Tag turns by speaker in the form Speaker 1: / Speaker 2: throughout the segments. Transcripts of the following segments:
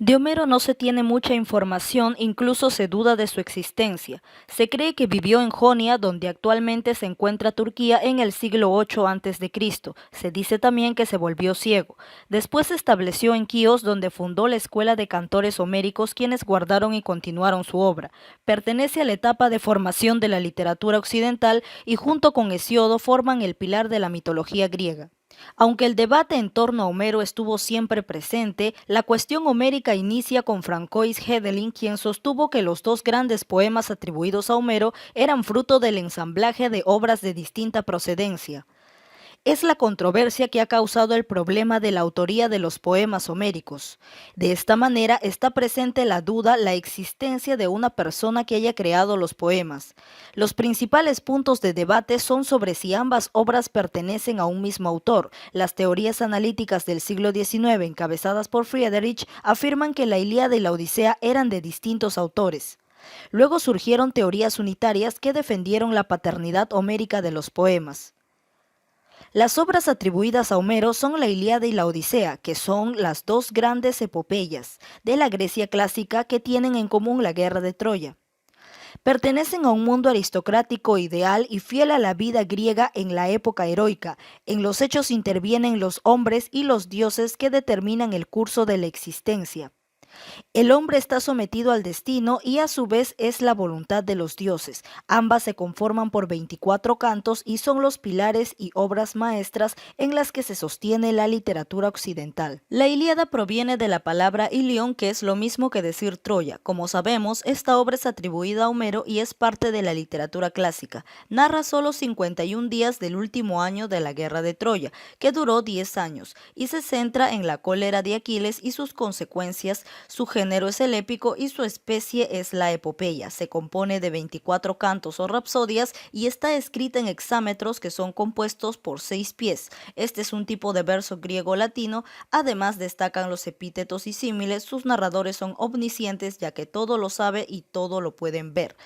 Speaker 1: De Homero no se tiene mucha información, incluso se duda de su existencia. Se cree que vivió en Jonia, donde actualmente se encuentra Turquía, en el siglo VIII a.C. Se dice también que se volvió ciego. Después se estableció en Quíos, donde fundó la escuela de cantores homéricos, quienes guardaron y continuaron su obra. Pertenece a la etapa de formación de la literatura occidental y junto con Hesíodo forman el pilar de la mitología griega. Aunque el debate en torno a Homero estuvo siempre presente, la cuestión homérica inicia con Francois Hedelin, quien sostuvo que los dos grandes poemas atribuidos a Homero eran fruto del ensamblaje de obras de distinta procedencia. Es la controversia que ha causado el problema de la autoría de los poemas homéricos. De esta manera está presente la duda la existencia de una persona que haya creado los poemas. Los principales puntos de debate son sobre si ambas obras pertenecen a un mismo autor. Las teorías analíticas del siglo XIX, encabezadas por Friedrich, afirman que la Ilíada y la Odisea eran de distintos autores. Luego surgieron teorías unitarias que defendieron la paternidad homérica de los poemas. Las obras atribuidas a Homero son la Ilíada y la Odisea, que son las dos grandes epopeyas de la Grecia clásica que tienen en común la guerra de Troya. Pertenecen a un mundo aristocrático ideal y fiel a la vida griega en la época heroica. En los hechos intervienen los hombres y los dioses que determinan el curso de la existencia. El hombre está sometido al destino y a su vez es la voluntad de los dioses. Ambas se conforman por 24 cantos y son los pilares y obras maestras en las que se sostiene la literatura occidental. La Ilíada proviene de la palabra Ilión, que es lo mismo que decir Troya. Como sabemos, esta obra es atribuida a Homero y es parte de la literatura clásica. Narra solo 51 días del último año de la guerra de Troya, que duró 10 años, y se centra en la cólera de Aquiles y sus consecuencias. Su género es el épico y su especie es la epopeya. Se compone de 24 cantos o rapsodias y está escrita en hexámetros que son compuestos por 6 pies. Este es un tipo de verso griego-latino. Además destacan los epítetos y símiles. Sus narradores son omniscientes, ya que todo lo sabe y todo lo pueden ver.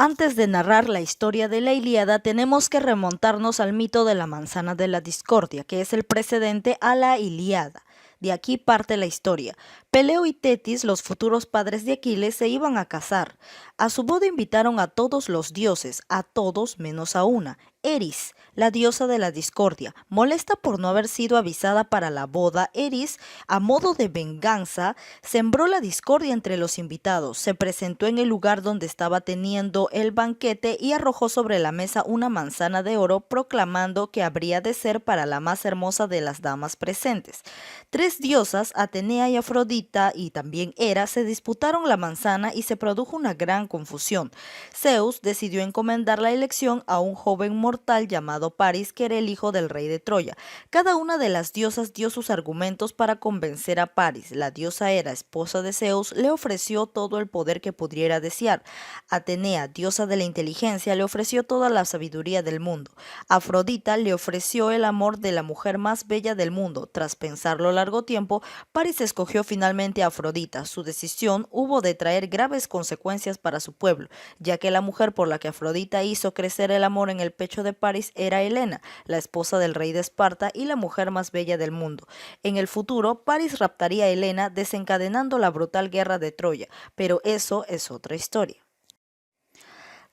Speaker 1: Antes de narrar la historia de la Ilíada, tenemos que remontarnos al mito de la manzana de la discordia, que es el precedente a la Ilíada. De aquí parte la historia. Peleo y Tetis, los futuros padres de Aquiles, se iban a casar. A su boda invitaron a todos los dioses, a todos menos a una, Eris, la diosa de la discordia. Molesta por no haber sido avisada para la boda, Eris, a modo de venganza, sembró la discordia entre los invitados. Se presentó en el lugar donde estaba teniendo el banquete y arrojó sobre la mesa una manzana de oro, proclamando que habría de ser para la más hermosa de las damas presentes. Tres diosas, Atenea y Afrodita y también Hera, se disputaron la manzana y se produjo una gran confusión. Zeus decidió encomendar la elección a un joven mortal llamado Paris, que era el hijo del rey de Troya. Cada una de las diosas dio sus argumentos para convencer a Paris. La diosa Hera, esposa de Zeus, le ofreció todo el poder que pudiera desear. Atenea, diosa de la inteligencia, le ofreció toda la sabiduría del mundo. Afrodita le ofreció el amor de la mujer más bella del mundo. Tras pensarlo largo tiempo, Paris escogió finalmente a Afrodita. Su decisión hubo de traer graves consecuencias para su pueblo, ya que la mujer por la que Afrodita hizo crecer el amor en el pecho de Paris era Helena, la esposa del rey de Esparta y la mujer más bella del mundo. En el futuro, Paris raptaría a Helena, desencadenando la brutal guerra de Troya, pero eso es otra historia.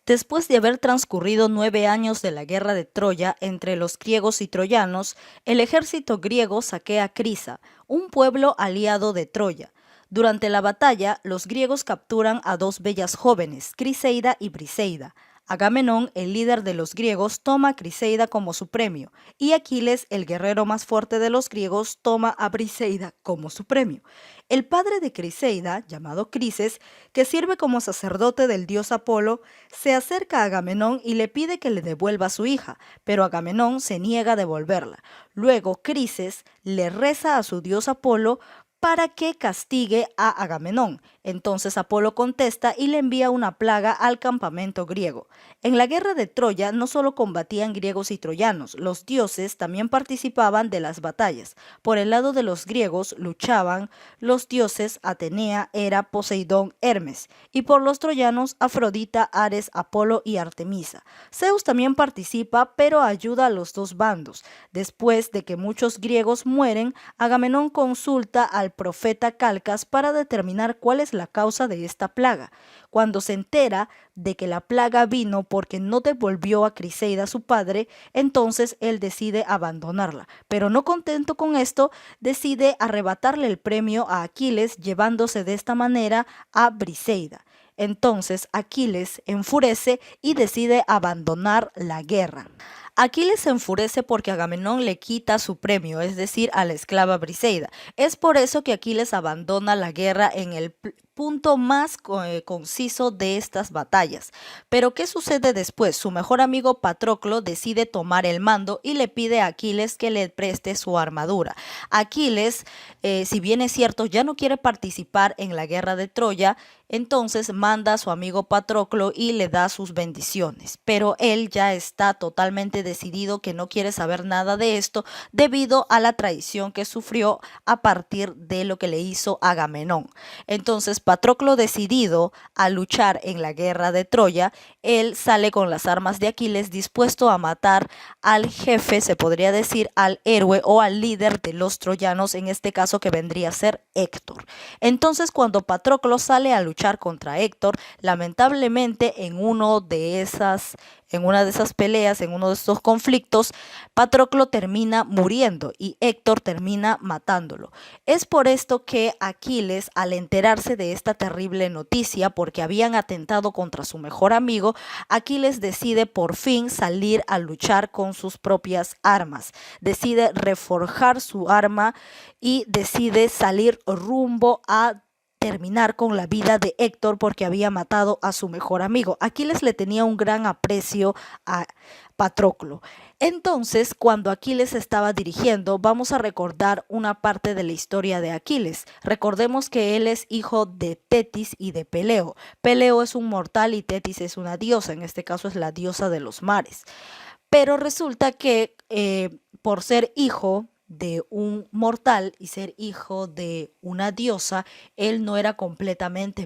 Speaker 1: Después de haber transcurrido 9 años de la guerra de Troya entre los griegos y troyanos, el ejército griego saquea Crisa, un pueblo aliado de Troya. Durante la batalla, los griegos capturan a dos bellas jóvenes, Criseida y Briseida. Agamenón, el líder de los griegos, toma a Criseida como su premio, y Aquiles, el guerrero más fuerte de los griegos, toma a Briseida como su premio. El padre de Criseida, llamado Crises, que sirve como sacerdote del dios Apolo, se acerca a Agamenón y le pide que le devuelva a su hija, pero Agamenón se niega a devolverla. Luego Crises le reza a su dios Apolo para que castigue a Agamenón. Entonces Apolo contesta y le envía una plaga al campamento griego. En la guerra de Troya no solo combatían griegos y troyanos, los dioses también participaban de las batallas. Por el lado de los griegos luchaban los dioses Atenea, Hera, Poseidón, Hermes, y por los troyanos Afrodita, Ares, Apolo y Artemisa. Zeus también participa, pero ayuda a los dos bandos. Después de que muchos griegos mueren, Agamenón consulta al profeta Calcas para determinar cuál es la causa de esta plaga. Cuando se entera de que la plaga vino porque no devolvió a Criseida su padre, entonces él decide abandonarla. Pero no contento con esto, decide arrebatarle el premio a Aquiles, llevándose de esta manera a Briseida. Entonces Aquiles enfurece y decide abandonar la guerra. Aquiles se enfurece porque Agamenón le quita su premio, es decir, a la esclava Briseida. Es por eso que Aquiles abandona la guerra en el punto más conciso de estas batallas. Pero ¿qué sucede después? Su mejor amigo Patroclo decide tomar el mando y le pide a Aquiles que le preste su armadura. Aquiles, si bien es cierto, ya no quiere participar en la guerra de Troya, entonces manda a su amigo Patroclo y le da sus bendiciones. Pero él ya está totalmente decidido que no quiere saber nada de esto debido a la traición que sufrió a partir de lo que le hizo Agamenón. Entonces Patroclo, decidido a luchar en la guerra de Troya, él sale con las armas de Aquiles dispuesto a matar al jefe, se podría decir al héroe o al líder de los troyanos, en este caso que vendría a ser Héctor. Entonces cuando Patroclo sale a luchar contra Héctor, lamentablemente en una de esas peleas, en uno de estos conflictos, Patroclo termina muriendo y Héctor termina matándolo. Es por esto que Aquiles, al enterarse de esta terrible noticia, porque habían atentado contra su mejor amigo, Aquiles decide por fin salir a luchar con sus propias armas. Decide reforjar su arma y decide salir rumbo a terminar con la vida de Héctor porque había matado a su mejor amigo. Aquiles le tenía un gran aprecio a Patroclo. Entonces, cuando Aquiles estaba dirigiendo, vamos a recordar una parte de la historia de Aquiles. Recordemos que él es hijo de Tetis y de Peleo. Peleo es un mortal y Tetis es una diosa, en este caso es la diosa de los mares. Pero resulta que por ser hijo de un mortal y ser hijo de una diosa, él no era completamente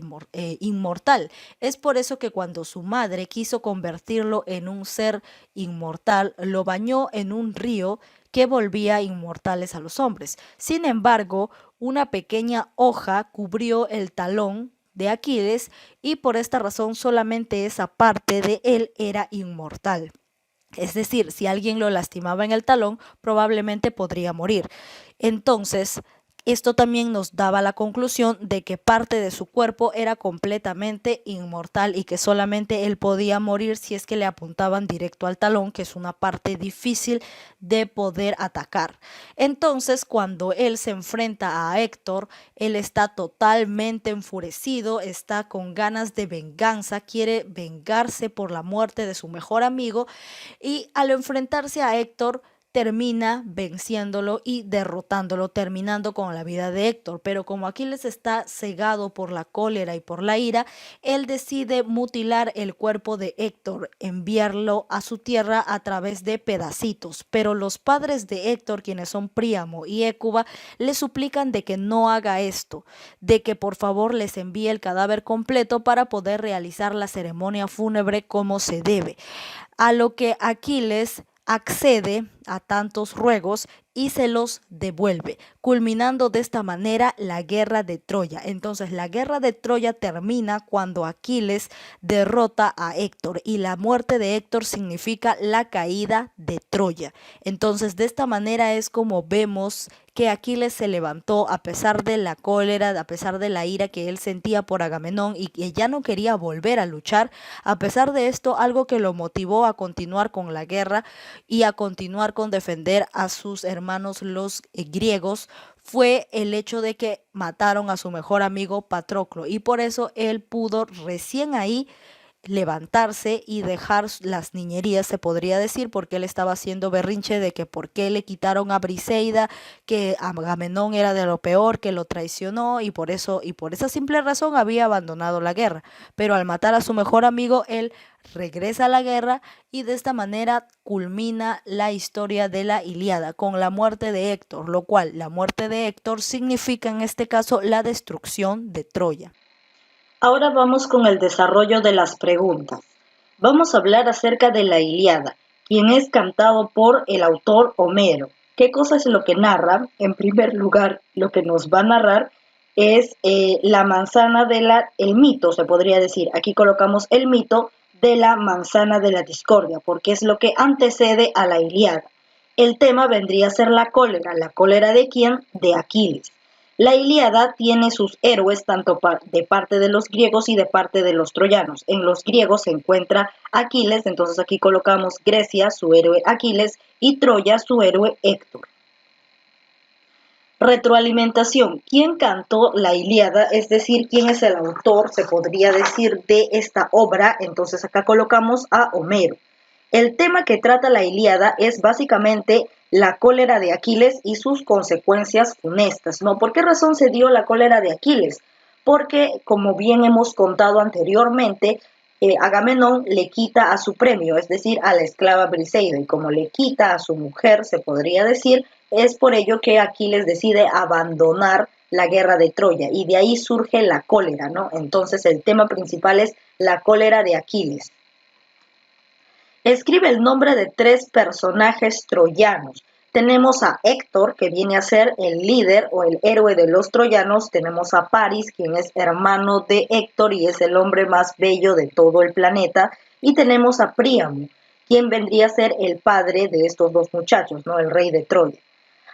Speaker 1: inmortal. Es por eso que cuando su madre quiso convertirlo en un ser inmortal, lo bañó en un río que volvía inmortales a los hombres. Sin embargo, una pequeña hoja cubrió el talón de Aquiles y por esta razón solamente esa parte de él era inmortal. Es decir, si alguien lo lastimaba en el talón, probablemente podría morir. Entonces, esto también nos daba la conclusión de que parte de su cuerpo era completamente inmortal y que solamente él podía morir si es que le apuntaban directo al talón, que es una parte difícil de poder atacar. Entonces, cuando él se enfrenta a Héctor, él está totalmente enfurecido, está con ganas de venganza, quiere vengarse por la muerte de su mejor amigo y al enfrentarse a Héctor, termina venciéndolo y derrotándolo, terminando con la vida de Héctor. Pero como Aquiles está cegado por la cólera y por la ira, él decide mutilar el cuerpo de Héctor, enviarlo a su tierra a través de pedacitos. Pero los padres de Héctor, quienes son Príamo y Hécuba, le suplican de que no haga esto, de que por favor les envíe el cadáver completo para poder realizar la ceremonia fúnebre como se debe. A lo que Aquiles accede a tantos ruegos y se los devuelve, culminando de esta manera la guerra de Troya. Entonces la guerra de Troya termina cuando Aquiles derrota a Héctor y la muerte de Héctor significa la caída de Troya. Entonces de esta manera es como vemos que Aquiles se levantó a pesar de la cólera, a pesar de la ira que él sentía por Agamenón y que ya no quería volver a luchar. A pesar de esto, algo que lo motivó a continuar con la guerra y a continuar con defender a sus hermanos los griegos fue el hecho de que mataron a su mejor amigo Patroclo y por eso él pudo recién ahí levantarse y dejar las niñerías, se podría decir, porque él estaba haciendo berrinche de que por qué le quitaron a Briseida, que Agamenón era de lo peor, que lo traicionó y por esa simple razón había abandonado la guerra. Pero al matar a su mejor amigo, él regresa a la guerra y de esta manera culmina la historia de la Ilíada con la muerte de Héctor, lo cual la muerte de Héctor significa en este caso la destrucción de Troya.
Speaker 2: Ahora vamos con el desarrollo de las preguntas. Vamos a hablar acerca de la Ilíada, quien es cantado por el autor Homero. ¿Qué cosa es lo que narra? En primer lugar, lo que nos va a narrar es la manzana el mito, se podría decir. Aquí colocamos el mito de la manzana de la discordia, porque es lo que antecede a la Ilíada. El tema vendría a ser la cólera de quién? De Aquiles. La Ilíada tiene sus héroes tanto de parte de los griegos y de parte de los troyanos. En los griegos se encuentra Aquiles, entonces aquí colocamos Grecia, su héroe Aquiles, y Troya, su héroe Héctor. Retroalimentación. ¿Quién cantó la Ilíada? Es decir, ¿quién es el autor, se podría decir, de esta obra? Entonces acá colocamos a Homero. El tema que trata la Ilíada es básicamente la cólera de Aquiles y sus consecuencias funestas, ¿no? ¿Por qué razón se dio la cólera de Aquiles? Porque, como bien hemos contado anteriormente, Agamenón le quita a su premio, es decir, a la esclava Briseida, y como le quita a su mujer, se podría decir, es por ello que Aquiles decide abandonar la guerra de Troya, y de ahí surge la cólera, ¿no? Entonces el tema principal es la cólera de Aquiles. Escribe el nombre de 3 personajes troyanos. Tenemos a Héctor, que viene a ser el líder o el héroe de los troyanos. Tenemos a Paris, quien es hermano de Héctor y es el hombre más bello de todo el planeta. Y tenemos a Príamo, quien vendría a ser el padre de estos 2 muchachos, ¿no? El rey de Troya.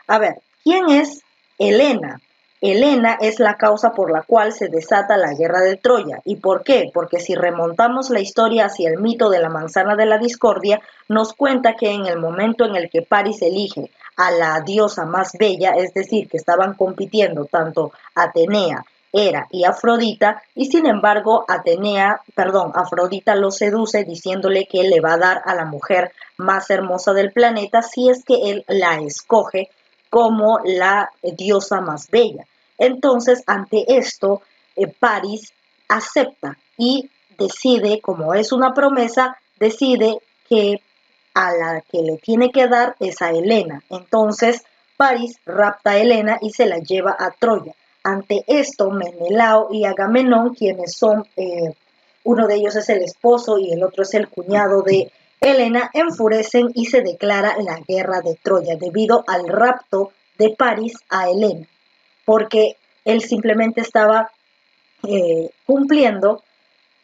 Speaker 2: A ver, ¿quién es Helena? Helena es la causa por la cual se desata la guerra de Troya. ¿Y por qué? Porque si remontamos la historia hacia el mito de la manzana de la discordia, nos cuenta que en el momento en el que Paris elige a la diosa más bella, es decir, que estaban compitiendo tanto Atenea, Hera y Afrodita, y sin embargo Afrodita lo seduce diciéndole que le va a dar a la mujer más hermosa del planeta si es que él la escoge como la diosa más bella. Entonces, ante esto, Paris acepta y decide, como es una promesa, decide que a la que le tiene que dar es a Helena. Entonces, Paris rapta a Helena y se la lleva a Troya. Ante esto, Menelao y Agamenón, quienes son, uno de ellos es el esposo y el otro es el cuñado de Helena, enfurecen y se declara la guerra de Troya debido al rapto de Paris a Helena, porque él simplemente estaba cumpliendo,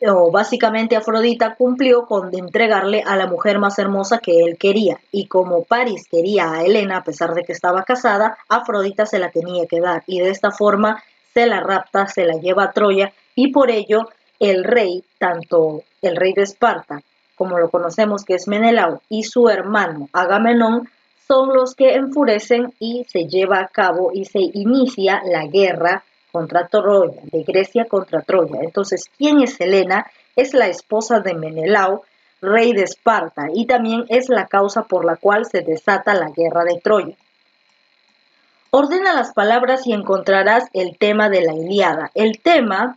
Speaker 2: o básicamente Afrodita cumplió con entregarle a la mujer más hermosa que él quería, y como Paris quería a Helena, a pesar de que estaba casada, Afrodita se la tenía que dar, y de esta forma se la rapta, se la lleva a Troya, y por ello el rey, tanto el rey de Esparta, como lo conocemos que es Menelao, y su hermano Agamenón, son los que enfurecen y se lleva a cabo y se inicia la guerra contra Troya, de Grecia contra Troya. Entonces, ¿quién es Helena? Es la esposa de Menelao, rey de Esparta, y también es la causa por la cual se desata la guerra de Troya. Ordena las palabras y encontrarás el tema de la Ilíada. El tema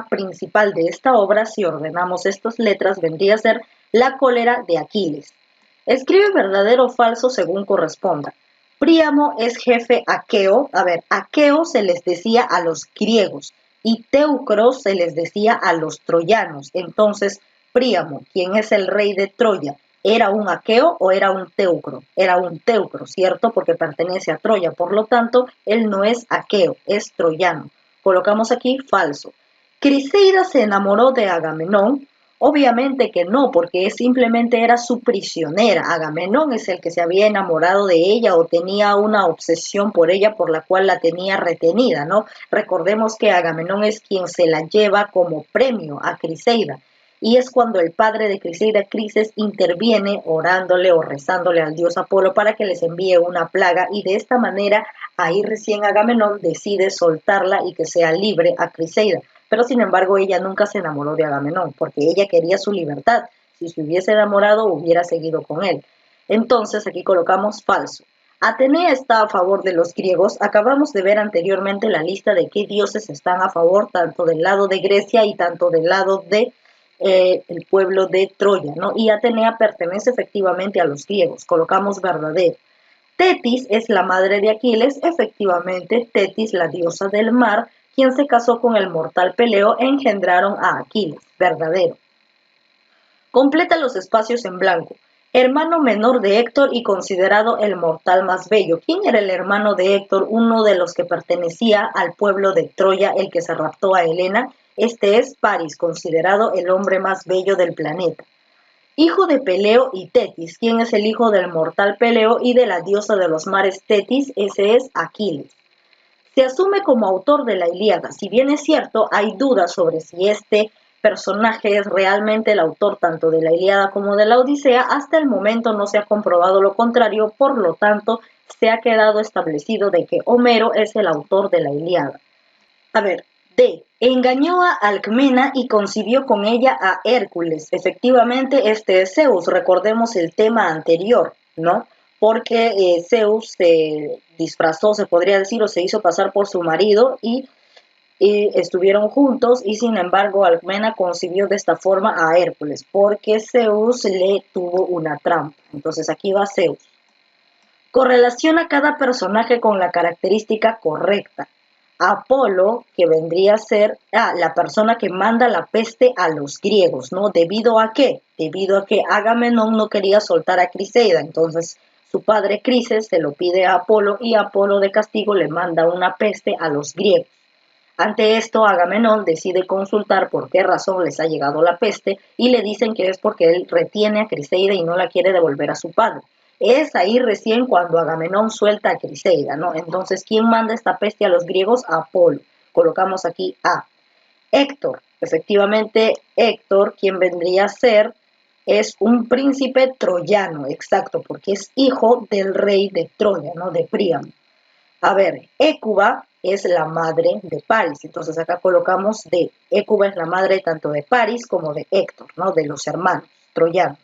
Speaker 2: principal de esta obra, si ordenamos estas letras, vendría a ser la cólera de Aquiles. Escribe verdadero o falso según corresponda. Príamo es jefe aqueo. A ver, aqueo se les decía a los griegos y teucro se les decía a los troyanos. Entonces, Príamo, quien es el rey de Troya, ¿era un aqueo o era un teucro? Era un teucro, ¿cierto? Porque pertenece a Troya. Por lo tanto, él no es aqueo, es troyano. Colocamos aquí falso. Criseida se enamoró de Agamenón. Obviamente que no, porque simplemente era su prisionera. Agamenón es el que se había enamorado de ella o tenía una obsesión por ella por la cual la tenía retenida, ¿no? Recordemos que Agamenón es quien se la lleva como premio a Criseida. Y es cuando el padre de Criseida, Crises, interviene orándole o rezándole al dios Apolo para que les envíe una plaga y de esta manera ahí recién Agamenón decide soltarla y que sea libre a Criseida. Pero sin embargo ella nunca se enamoró de Agamenón porque ella quería su libertad. Si se hubiese enamorado hubiera seguido con él. Entonces aquí colocamos falso. Atenea está a favor de los griegos. Acabamos de ver anteriormente la lista de qué dioses están a favor tanto del lado de Grecia y tanto del lado de el pueblo de Troya, ¿no? Y Atenea pertenece efectivamente a los griegos. Colocamos verdadero. Tetis es la madre de Aquiles, efectivamente, Tetis, la diosa del mar, quien se casó con el mortal Peleo, engendraron a Aquiles, verdadero. Completa los espacios en blanco. Hermano menor de Héctor y considerado el mortal más bello. ¿Quién era el hermano de Héctor? Uno de los que pertenecía al pueblo de Troya, el que se raptó a Helena. Este es Paris, considerado el hombre más bello del planeta. Hijo de Peleo y Tetis. ¿Quién es el hijo del mortal Peleo y de la diosa de los mares Tetis? Ese es Aquiles. Se asume como autor de la Ilíada. Si bien es cierto, hay dudas sobre si este personaje es realmente el autor tanto de la Ilíada como de la Odisea. Hasta el momento no se ha comprobado lo contrario, por lo tanto, se ha quedado establecido de que Homero es el autor de la Ilíada. A ver, D. Engañó a Alcmena y concibió con ella a Hércules. Efectivamente, este es Zeus. Recordemos el tema anterior, ¿no? Porque Zeus se disfrazó, se podría decir, o se hizo pasar por su marido y estuvieron juntos y sin embargo Alcmena concibió de esta forma a Hércules porque Zeus le tuvo una trampa. Entonces aquí va Zeus. Correlaciona cada personaje con la característica correcta. Apolo, que vendría a ser la persona que manda la peste a los griegos, ¿no? ¿Debido a qué? Debido a que Agamenón no quería soltar a Criseida, entonces su padre Crises se lo pide a Apolo y Apolo de castigo le manda una peste a los griegos. Ante esto, Agamenón decide consultar por qué razón les ha llegado la peste y le dicen que es porque él retiene a Criseida y no la quiere devolver a su padre. Es ahí recién cuando Agamenón suelta a Criseida, ¿no? Entonces, ¿quién manda esta peste a los griegos? Apolo. Colocamos aquí A. Héctor. Efectivamente, Héctor, quien vendría a ser, es un príncipe troyano, exacto, porque es hijo del rey de Troya, ¿no? De Príamo. A ver, Hécuba es la madre de Paris, entonces acá colocamos de Hécuba es la madre tanto de Paris como de Héctor, ¿no? De los hermanos troyanos.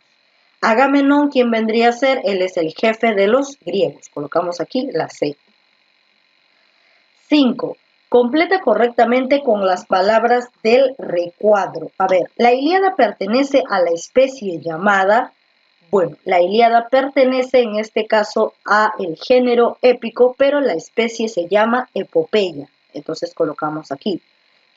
Speaker 2: Agamenón, ¿quién vendría a ser? Él es el jefe de los griegos. Colocamos aquí la C. 5. Completa correctamente con las palabras del recuadro. A ver, la Ilíada pertenece a la especie llamada, bueno, la Ilíada pertenece en este caso a el género épico, pero la especie se llama epopeya. Entonces colocamos aquí.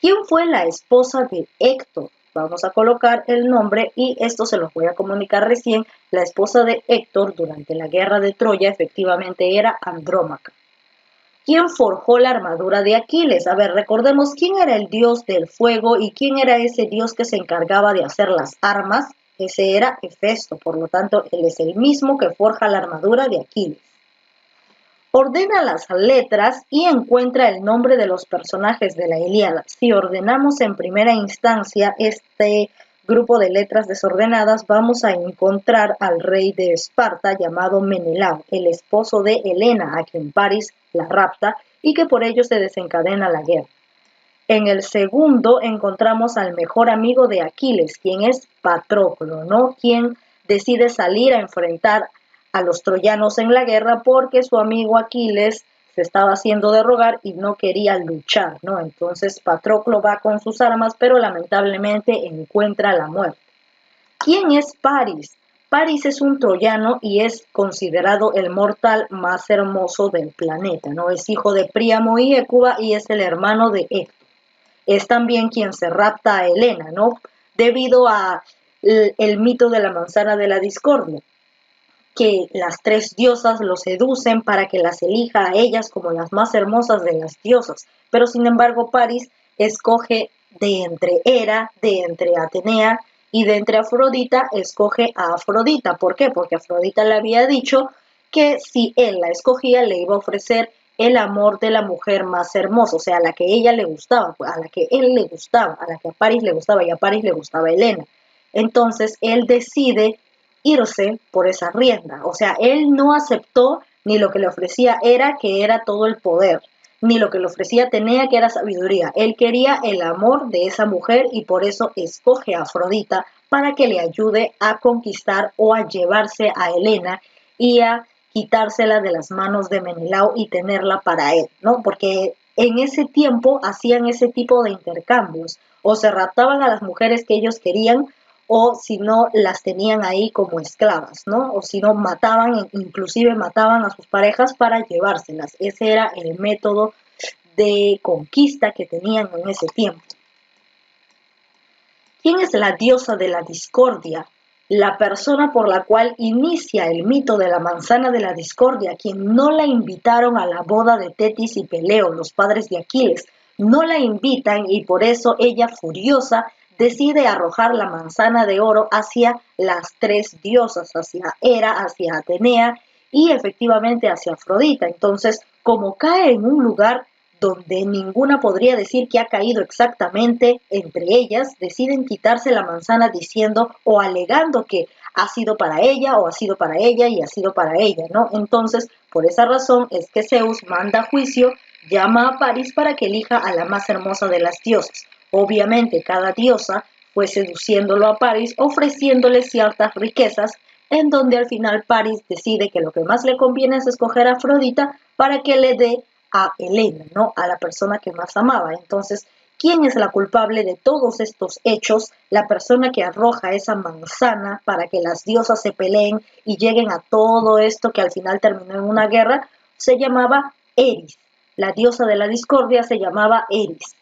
Speaker 2: ¿Quién fue la esposa de Héctor? Vamos a colocar el nombre y esto se los voy a comunicar recién. La esposa de Héctor durante la guerra de Troya efectivamente era Andrómaca. ¿Quién forjó la armadura de Aquiles? A ver, recordemos quién era el dios del fuego y quién era ese dios que se encargaba de hacer las armas. Ese era Hefesto, por lo tanto, él es el mismo que forja la armadura de Aquiles. Ordena las letras y encuentra el nombre de los personajes de la Ilíada. Si ordenamos en primera instancia este grupo de letras desordenadas, vamos a encontrar al rey de Esparta llamado Menelao, el esposo de Helena, a quien Paris la rapta y que por ello se desencadena la guerra. En el segundo encontramos al mejor amigo de Aquiles, quien es Patroclo, ¿no? Quien decide salir a enfrentar a los troyanos en la guerra porque su amigo Aquiles se estaba haciendo de rogar y no quería luchar, ¿no? Entonces Patroclo va con sus armas, pero lamentablemente encuentra la muerte. ¿Quién es Paris? Paris es un troyano y es considerado el mortal más hermoso del planeta, ¿no? Es hijo de Príamo y Hécuba y es el hermano de Héctor. Es también quien se rapta a Helena, ¿no? Debido a el mito de la manzana de la discordia, que las tres diosas lo seducen para que las elija a ellas como las más hermosas de las diosas. Pero sin embargo, Paris escoge de entre Hera, de entre Atenea y de entre Afrodita, escoge a Afrodita. ¿Por qué? Porque Afrodita le había dicho que si él la escogía, le iba a ofrecer el amor de la mujer más hermosa, o sea, a la que ella le gustaba, a la que él le gustaba, a la que a Paris le gustaba y a Paris le gustaba Helena. Entonces, él decide irse por esa rienda. O sea, él no aceptó ni lo que le ofrecía Hera, que era todo el poder, ni lo que le ofrecía Atenea, que era sabiduría. Él quería el amor de esa mujer y por eso escoge a Afrodita para que le ayude a conquistar o a llevarse a Helena y a quitársela de las manos de Menelao y tenerla para él, ¿no? Porque en ese tiempo hacían ese tipo de intercambios, o se raptaban a las mujeres que ellos querían, o si no, las tenían ahí como esclavas, ¿no? O si no, mataban, inclusive mataban a sus parejas para llevárselas. Ese era el método de conquista que tenían en ese tiempo. ¿Quién es la diosa de la discordia? La persona por la cual inicia el mito de la manzana de la discordia, quien no la invitaron a la boda de Tetis y Peleo, los padres de Aquiles, no la invitan y por eso ella, furiosa, decide arrojar la manzana de oro hacia las tres diosas, hacia Hera, hacia Atenea y efectivamente hacia Afrodita. Entonces, como cae en un lugar donde ninguna podría decir que ha caído exactamente entre ellas, deciden quitarse la manzana diciendo o alegando que ha sido para ella o ha sido para ella y ha sido para ella, ¿no? Entonces, por esa razón es que Zeus manda juicio, llama a París para que elija a la más hermosa de las diosas. Obviamente, cada diosa fue seduciéndolo a París, ofreciéndole ciertas riquezas, en donde al final París decide que lo que más le conviene es escoger a Afrodita para que le dé a Helena, ¿no? A la persona que más amaba. Entonces, ¿quién es la culpable de todos estos hechos? La persona que arroja esa manzana para que las diosas se peleen y lleguen a todo esto que al final terminó en una guerra, se llamaba Eris. La diosa de la discordia se llamaba Eris.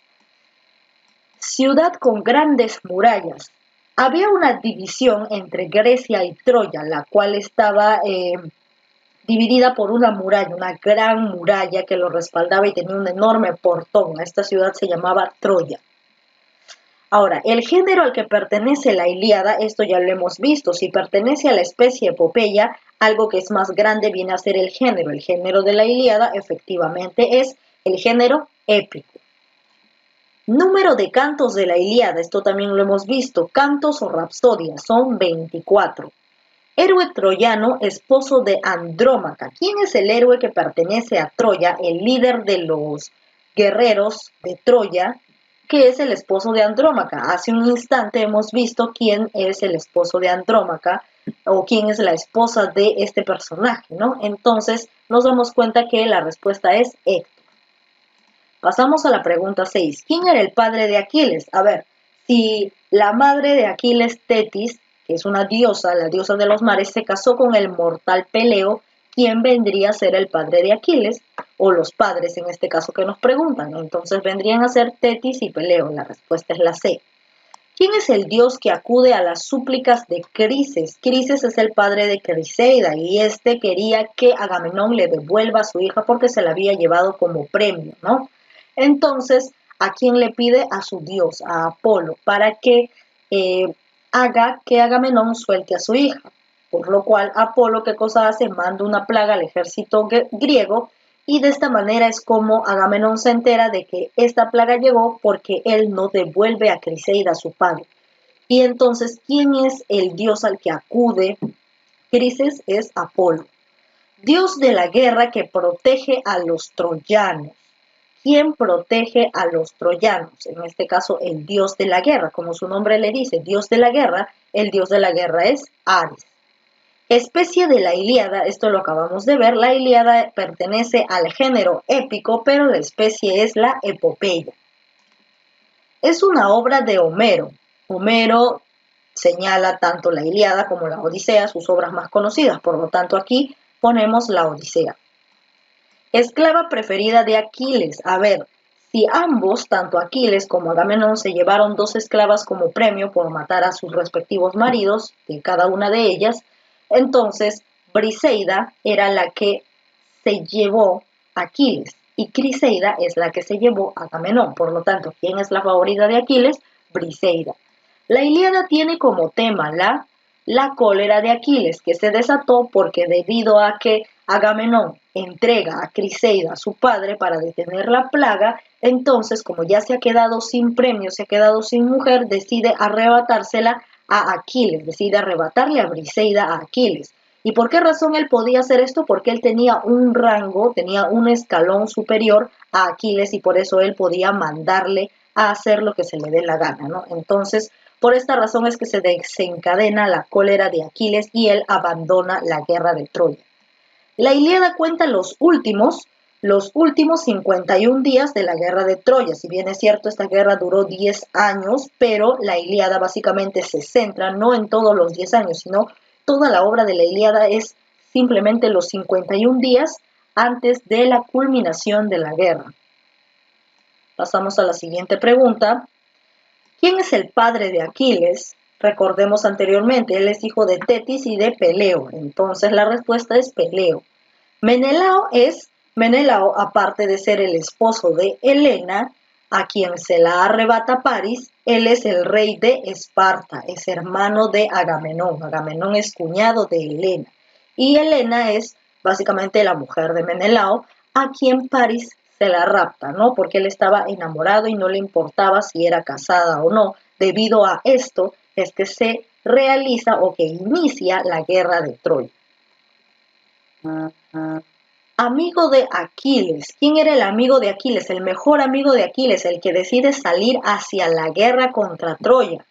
Speaker 2: Ciudad con grandes murallas. Había una división entre Grecia y Troya, la cual estaba dividida por una muralla, una gran muralla que lo respaldaba y tenía un enorme portón. Esta ciudad se llamaba Troya. Ahora, el género al que pertenece la Ilíada, esto ya lo hemos visto, si pertenece a la especie epopeya, algo que es más grande viene a ser el género. El género de la Ilíada efectivamente es el género épico. Número de cantos de la Ilíada, esto también lo hemos visto, cantos o rapsodias, son 24. Héroe troyano, esposo de Andrómaca. ¿Quién es el héroe que pertenece a Troya, el líder de los guerreros de Troya, que es el esposo de Andrómaca? Hace un instante hemos visto quién es el esposo de Andrómaca o quién es la esposa de este personaje, ¿no? Entonces nos damos cuenta que la respuesta es Héctor. Pasamos a la pregunta 6. ¿Quién era el padre de Aquiles? A ver, si la madre de Aquiles, Tetis, que es una diosa, la diosa de los mares, se casó con el mortal Peleo, ¿quién vendría a ser el padre de Aquiles? O los padres, en este caso, que nos preguntan. Entonces vendrían a ser Tetis y Peleo. La respuesta es la C. ¿Quién es el dios que acude a las súplicas de Crises? Crises es el padre de Criseida y este quería que Agamenón le devuelva a su hija porque se la había llevado como premio, ¿no? Entonces, ¿a quién le pide? A su dios, a Apolo, para que haga que Agamenón suelte a su hija. Por lo cual, Apolo, ¿qué cosa hace? Manda una plaga al ejército griego y de esta manera es como Agamenón se entera de que esta plaga llegó porque él no devuelve a Criseida, su padre. Y entonces, ¿quién es el dios al que acude Crises? Es Apolo. Dios de la guerra que protege a los troyanos. ¿Quién protege a los troyanos? En este caso, el dios de la guerra. Como su nombre le dice, dios de la guerra, el dios de la guerra es Ares. Especie de la Ilíada, esto lo acabamos de ver, la Ilíada pertenece al género épico, pero la especie es la epopeya. Es una obra de Homero. Homero señala tanto la Ilíada como la Odisea, sus obras más conocidas, por lo tanto aquí ponemos la Odisea. Esclava preferida de Aquiles. A ver, si ambos, tanto Aquiles como Agamenón, se llevaron 2 esclavas como premio por matar a sus respectivos maridos, de cada una de ellas, entonces Briseida era la que se llevó a Aquiles y Criseida es la que se llevó a Agamenón. Por lo tanto, ¿quién es la favorita de Aquiles? Briseida. La Ilíada tiene como tema la cólera de Aquiles, que se desató porque debido a que Agamenón entrega a Criseida, a su padre, para detener la plaga, entonces, como ya se ha quedado sin premio, se ha quedado sin mujer, decide arrebatársela a Aquiles, decide arrebatarle a Briseida a Aquiles. ¿Y por qué razón él podía hacer esto? Porque él tenía un rango, tenía un escalón superior a Aquiles y por eso él podía mandarle a hacer lo que se le dé la gana, ¿no? Entonces, por esta razón es que se desencadena la cólera de Aquiles y él abandona la guerra de Troya. La Ilíada cuenta los últimos 51 días de la guerra de Troya. Si bien es cierto, esta guerra duró 10 años, pero la Ilíada básicamente se centra no en todos los 10 años, sino toda la obra de la Ilíada es simplemente los 51 días antes de la culminación de la guerra. Pasamos a la siguiente pregunta. ¿Quién es el padre de Aquiles? Recordemos anteriormente, él es hijo de Tetis y de Peleo, entonces la respuesta es Peleo. Menelao, aparte de ser el esposo de Helena, a quien se la arrebata Paris, él es el rey de Esparta, es hermano de Agamenón. Agamenón es cuñado de Helena. Y Helena es básicamente la mujer de Menelao, a quien Paris se la rapta, ¿no? Porque él estaba enamorado y no le importaba si era casada o no. Debido a esto es que se realiza o que inicia la guerra de Troya. Amigo de Aquiles. ¿Quién era el amigo de Aquiles? El mejor amigo de Aquiles, el que decide salir hacia la guerra contra Troya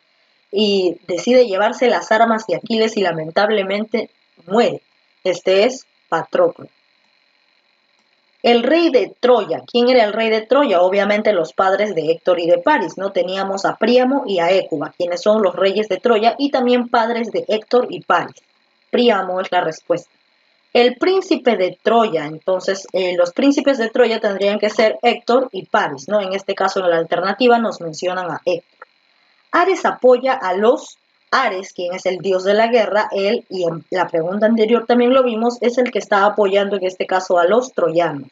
Speaker 2: y decide llevarse las armas de Aquiles y lamentablemente muere. Este es Patroclo. El rey de Troya. ¿Quién era el rey de Troya? Obviamente los padres de Héctor y de Paris, ¿no? Teníamos a Príamo y a Hécuba, quienes son los reyes de Troya y también padres de Héctor y Paris. Príamo es la respuesta. El príncipe de Troya, entonces los príncipes de Troya tendrían que ser Héctor y Paris, ¿no? En este caso en la alternativa nos mencionan a Héctor. Ares apoya a los Ares, quien es el dios de la guerra, él, y en la pregunta anterior también lo vimos, es el que está apoyando en este caso a los troyanos.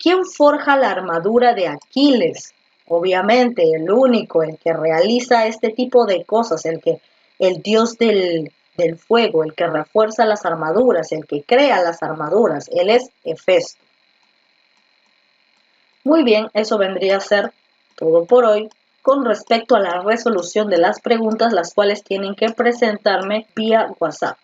Speaker 2: ¿Quién forja la armadura de Aquiles? Obviamente el único, el que realiza este tipo de cosas, el dios del fuego, el que refuerza las armaduras, el que crea las armaduras, él es Hefesto. Muy bien, eso vendría a ser todo por hoy con respecto a la resolución de las preguntas, las cuales tienen que presentarme vía WhatsApp.